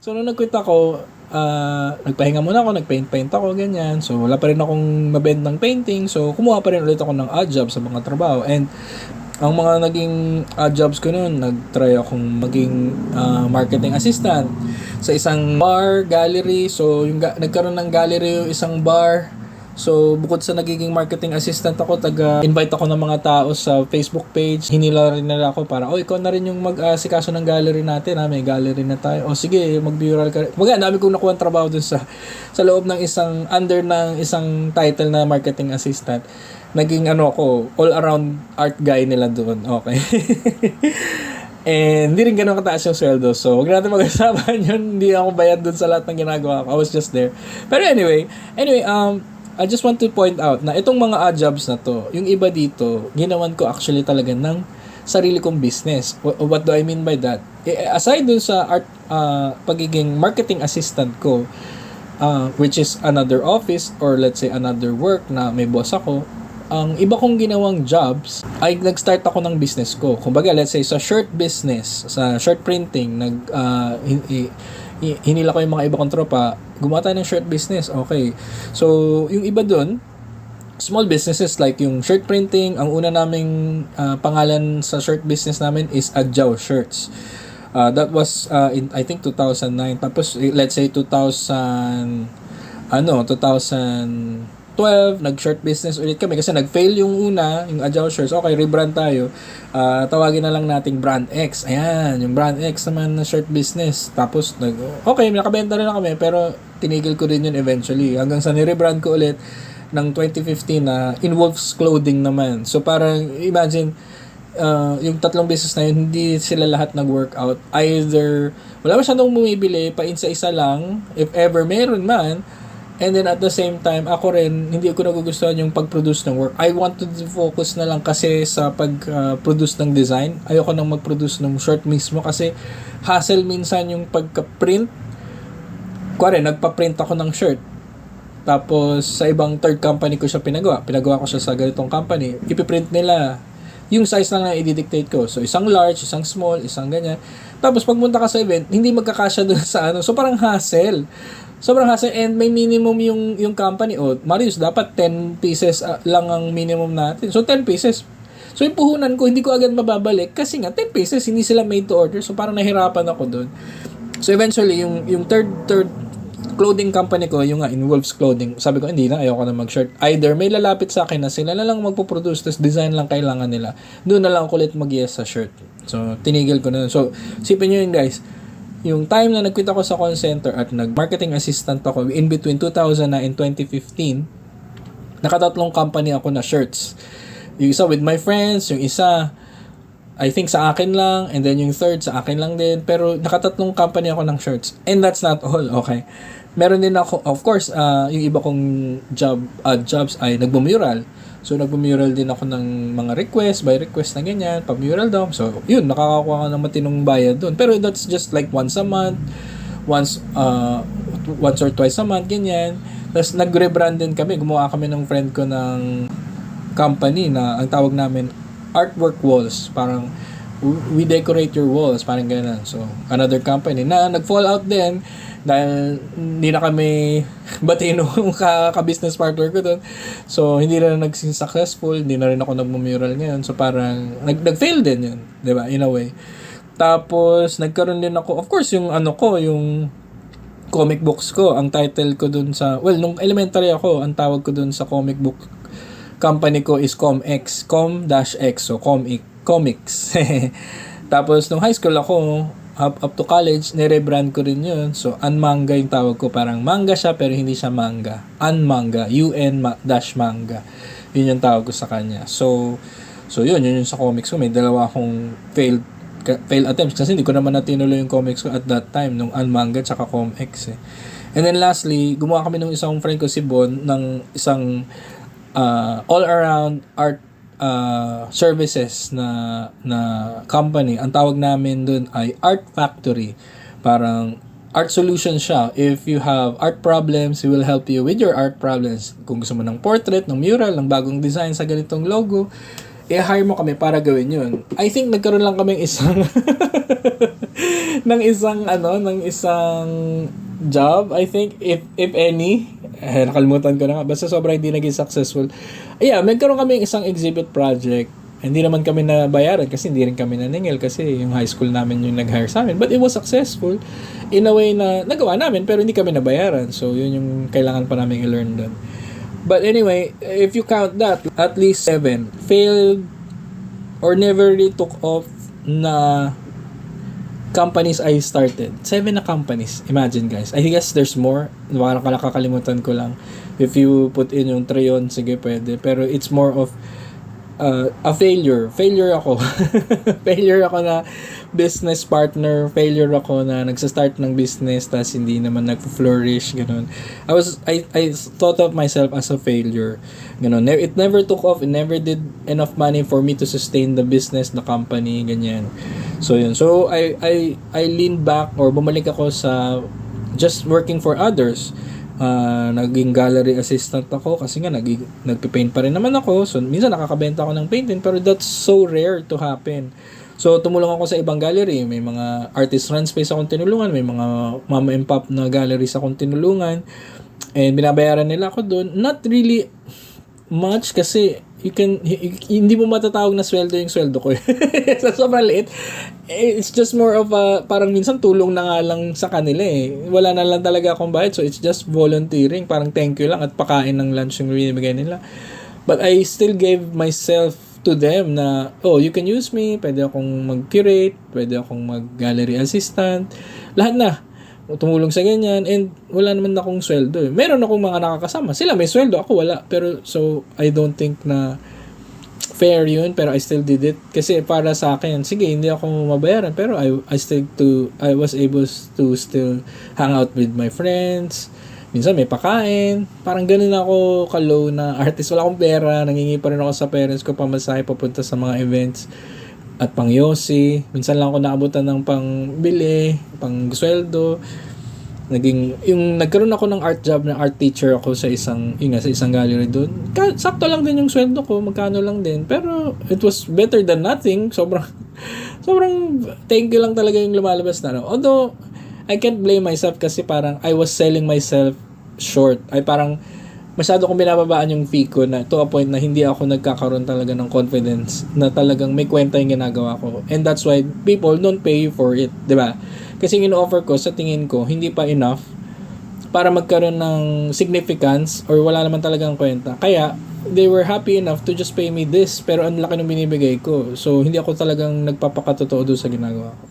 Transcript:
So, nung nag-quit ako, nagpahinga muna ako, nag-paint ako, ganyan. So, wala pa rin akong mabendang painting. So, kumuha pa rin ulit ako ng odd job sa mga trabaho. And, ang mga naging odd jobs ko noon, nag-try akong maging marketing assistant sa isang bar, gallery. So, nagkaroon ng gallery yung isang bar. So, bukod sa nagiging marketing assistant ako, invite ako ng mga tao sa Facebook page. Hinila rin nila ako para, ikaw na rin yung mag-asikaso ng gallery natin, may gallery na tayo. Sige, mag-mural ka. Ang dami kong nakuha trabaho dun sa loob ng under ng isang title na marketing assistant. Naging ako, all-around art guy nila doon. Okay. And hindi rin ganun kataas yung sweldo. So, huwag natin mag-usapan yun. Hindi ako bayad dun sa lahat ng ginagawa ko. I was just there. Pero anyway, I just want to point out na itong mga odd jobs na to, yung iba dito, ginawan ko actually talaga ng sarili kong business. What do I mean by that? Aside dun sa pagiging marketing assistant ko, which is another office or let's say another work na may boss ako, ang iba kong ginawang jobs ay nag-start ako ng business ko. Kumbaga, let's say sa shirt business, sa shirt printing, hinila ko yung mga iba kong tropa, gumawa tayo ng shirt business. Okay. So, yung iba dun, small businesses like yung shirt printing, ang una naming pangalan sa shirt business namin is Adjaw Shirts. That was in I think 2009. Tapos let's say 2012, nag-shirt business ulit kami kasi nag-fail yung una, yung Adjaw Shirts. Okay, rebrand tayo. Tawagin na lang nating Brand X. Ayan, yung Brand X naman na shirt business. Tapos, nakabenta rin na kami, pero tinigil ko rin yun eventually. Hanggang sa nirebrand ko ulit ng 2015 na In Wolf's Clothing naman. So, parang, imagine, yung tatlong business na yun, hindi sila lahat nag-workout. Either, wala masyadong bumibili, painsa-isa lang, if ever meron man. And then at the same time, ako rin, hindi ko nagugustuhan yung pag-produce ng work. I want to focus na lang kasi sa pag-produce ng design. Ayoko nang mag-produce ng shirt mismo kasi hassle minsan yung pagka-print. Kuwari, nagpa-print ako ng shirt. Tapos, sa ibang third company ko siya pinagawa. Pinagawa ko siya sa ganitong company. Ipiprint nila. Yung size lang na i-dictate ko. So, isang large, isang small, isang ganyan. Tapos, pagpunta ka sa event, hindi magkakasya doon sa So, parang hassle. Sobrang hassle and may minimum yung company. Marius, dapat 10 pieces lang ang minimum natin. So, 10 pieces. So, yung puhunan ko, hindi ko agad mababalik kasi nga, 10 pieces, hindi sila made to order. So, parang nahirapan ako doon. So, eventually, yung third clothing company ko, yung In Wolf's Clothing, sabi ko, hindi na, ayoko na mag-shirt. Either may lalapit sa akin na sila na lang magpo-produce, tapos design lang kailangan nila. Doon na lang ako ulit mag-yes sa shirt. So, tinigil ko na. So, sipin nyo yun, guys. Yung time na nag-quit ako sa call center at nag-marketing assistant ako in between 2009 and 2015, nakatatlong company ako na shirts. Yung isa with my friends, yung isa I think sa akin lang, and then yung third sa akin lang din. Pero nakatatlong company ako ng shirts. And that's not all, okay? Meron din ako, of course, yung iba kong jobs ay nagmumural. So, nagmumural din ako ng mga request, by request na ganyan, pa-mural daw. So, yun, nakakakuha ka ng matinong bayad doon. Pero that's just like once a month, once or twice a month, ganyan. Tapos, nag-rebrand din kami. Gumawa kami ng friend ko ng company na ang tawag namin Artwork Walls. Parang, we decorate your walls. Parang ganyan. So, another company na nag-fall out din dahil hindi na kami batino ka-business partner ko doon. So, hindi na naging successful. Hindi na rin ako nagmumural ngayon. So, parang nag-fail din yun. Diba? In a way. Tapos, nagkaroon din ako, of course, yung yung comic books ko. Ang title ko doon nung elementary ako, ang tawag ko doon sa comic book company ko is ComX. Com-X. So, comics. Tapos, nung high school ako, up to college, nire-brand ko rin yun. So, Unmanga yung tawag ko. Parang manga siya, pero hindi siya manga. Unmanga. UN-manga. Yun yung tawag ko sa kanya. So yun yung sa comics ko. May dalawa akong failed attempts kasi hindi ko naman natinuloy yung comics ko at that time, nung Unmanga tsaka ComX. And then lastly, gumawa kami ng isang friend ko, si Bon, ng isang all-around art services na company. Ang tawag namin dun ay Art Factory. Parang art solution siya. If you have art problems, we will help you with your art problems. Kung gusto mo ng portrait, ng mural, ng bagong design sa ganitong logo, i-hire mo kami para gawin yun. I think nagkaroon lang kami isang ng isang job, I think, if any. Nakalimutan ko na nga. Basta sobrang hindi naging successful. Yeah, nagkaroon kami isang exhibit project. Hindi naman kami nabayaran kasi hindi rin kami naningil kasi yung high school namin yung nag-hire sa amin. But it was successful in a way na nagawa namin pero hindi kami nabayaran. So, yun yung kailangan pa namin i-learn doon. But anyway, if you count that, at least 7 failed or never really took off na companies I started. 7 na companies. Imagine guys. I guess there's more. Parang kakalimutan ko lang. If you put in yung 3 yun, sige pwede. Pero it's more of a failure. Failure ako. Failure ako na business partner. Failure ako na nagsa-start ng business tas hindi naman nag-flourish. Ganun. I thought of myself as a failure. Ganun. It never took off. It never did enough money for me to sustain the business, the company, ganyan. So, yun. So, I leaned back or bumalik ako sa just working for others. Naging gallery assistant ako kasi nga nagpipaint pa rin naman ako. So, minsan nakakabenta ako ng painting pero that's so rare to happen. So, tumulong ako sa ibang gallery. May mga artist run space akong tinulungan. May mga mama and pop na galleries akong tinulungan. And binabayaran nila ako doon. Not really much kasi hindi mo matatawag na sweldo yung sweldo ko. So, sobrang liit. It's just more of a, parang minsan tulong na nga lang sa kanila eh. Wala na lang talaga akong bayad. So, it's just volunteering. Parang thank you lang at pakain ng lunch yung binibigay nila. But I still gave myself to them na, you can use me. Pwede akong mag-curate. Pwede akong mag-gallery assistant. Lahat na. Tumulong sa ganyan and wala naman akong sweldo. Meron akong mga nakakasama. Sila may sweldo, ako wala. Pero so I don't think na fair yun pero I still did it kasi para sa akin, sige, hindi ako mabayaran pero I was able to still hang out with my friends. Minsan may pakain. Parang ganun ako ka-low na artist. Wala akong pera. Nangingi pa rin ako sa parents ko pamasahe papunta sa mga events at pang yosi. Minsan lang ako naabutan ng pang bili, pang sweldo. Nagkaroon ako ng art job na art teacher ako sa isang gallery doon. Sakto lang din yung sweldo ko, magkano lang din. Pero it was better than nothing. Sobrang thank you lang talaga yung lumalabas na. Although I can't blame myself kasi parang I was selling myself short. Ay parang masyado kong binababaan yung fee ko na to a point na hindi ako nagkakaroon talaga ng confidence na talagang may kwenta yung ginagawa ko. And that's why people don't pay you for it, di ba? Kasi yung in-offer ko, sa tingin ko, hindi pa enough para magkaroon ng significance or wala naman talagang kwenta. Kaya, they were happy enough to just pay me this pero ang laki ng binibigay ko. So, hindi ako talagang nagpapakatotoo doon sa ginagawa ko.